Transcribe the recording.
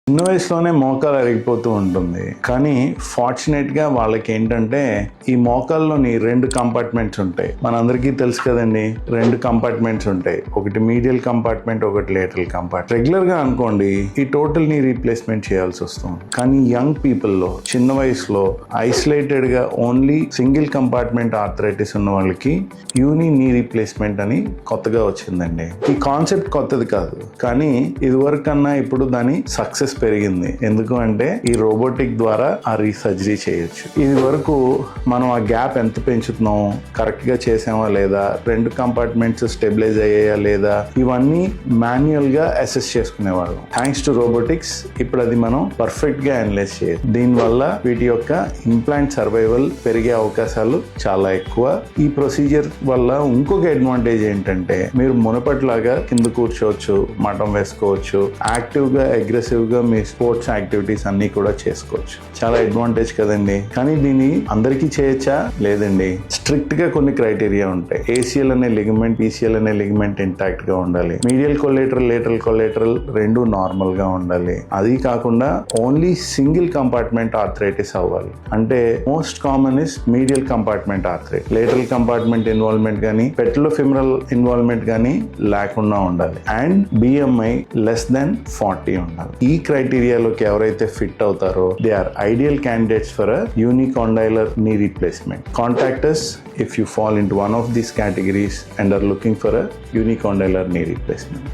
చిన్న వయసులోనే మోకాలు అరిగిపోతూ ఉంటుంది. కానీ ఫార్చునేట్ గా వాళ్ళకి ఏంటంటే ఈ మోకాల్లోని 2 కంపార్ట్మెంట్స్ ఉంటాయి. మనందరికీ తెలుసు కదండి, 2 కంపార్ట్మెంట్స్ ఉంటాయి. ఒకటి మీడియల్ కంపార్ట్మెంట్, ఒకటి లేటరల్ కంపార్ట్మెంట్. రెగ్యులర్ గా అనుకోండి ఈ టోటల్ నీ రీప్లేస్మెంట్ చేయాల్సి వస్తుంది. కానీ యంగ్ పీపుల్ లో, చిన్న వయసులో ఐసోలేటెడ్ గా ఓన్లీ సింగిల్ కంపార్ట్మెంట్ ఆర్థరైటిస్ ఉన్న వాళ్ళకి యూని నీ రీప్లేస్మెంట్ అని కొత్తగా వచ్చిందండి. ఈ కాన్సెప్ట్ కొత్తది కాదు, కానీ ఇదివరకు కన్నా ఇప్పుడు దాని సక్సెస్ పెరిగింది. ఎందుకు అంటే ఈ రోబోటిక్ ద్వారా ఆ రీసర్జరీ చేయొచ్చు. ఇది వరకు మనం ఆ గ్యాప్ ఎంత పెంచుతున్నాం, కరెక్ట్ గా చేసామా లేదా, 2 కంపార్ట్మెంట్స్ స్టెబిలైజ్ అయ్యాయా లేదా, ఇవన్నీ మాన్యువల్ గా అసెస్ చేసుకునేవాళ్ళం. థ్యాంక్స్ టు రోబోటిక్స్ ఇప్పుడు అది మనం పర్ఫెక్ట్ గా అనలైజ్ చేయొచ్చు. దీనివల్ల వీటి యొక్క ఇంప్లాంట్ సర్వైవల్ పెరిగే అవకాశాలు చాలా ఎక్కువ. ఈ ప్రొసీజర్ వల్ల ఇంకొక అడ్వాంటేజ్ ఏంటంటే మీరు మునపట్లాగా కింద కూర్చోవచ్చు, మఠం వేసుకోవచ్చు, యాక్టివ్ గా అగ్రెసివ్ గా మీ స్పోర్ట్స్ యాక్టివిటీస్ అన్ని కూడా చేసుకోవచ్చు. చాలా అడ్వాంటేజ్ కదండి. కానీ దీన్ని అందరికీ చేయొచ్చా? లేదండి. స్ట్రిక్ట్ గా కొన్ని క్రైటీరియా ఉంటాయి. ఏసీఎల్ అనే లిగమెంట్, పీసీఎల్ అనే లిగమెంట్ ఇంటాక్ట్ గా ఉండాలి. Medial collateral, lateral collateral 2 normal గా ఉండాలి. అది కాకుండా ఓన్లీ సింగిల్ కంపార్ట్మెంట్ ఆర్థరైటిస్ అవ్వాలి. అంటే most common is medial compartment arthritis. Lateral compartment involvement కానీ పెట్రోఫిమరల్ ఇన్వాల్వ్మెంట్ కానీ లేకుండా ఉండాలి. అండ్ బిఎంఐ లెస్ దెన్ 40 ఉండాలి. ఈ క్రైటీరియాలోకి ఎవరైతే ఫిట్ అవుతారో they are ideal candidates for a unicondylar knee replacement. Contact us if you fall into one of these categories and are looking for a unicondylar knee replacement.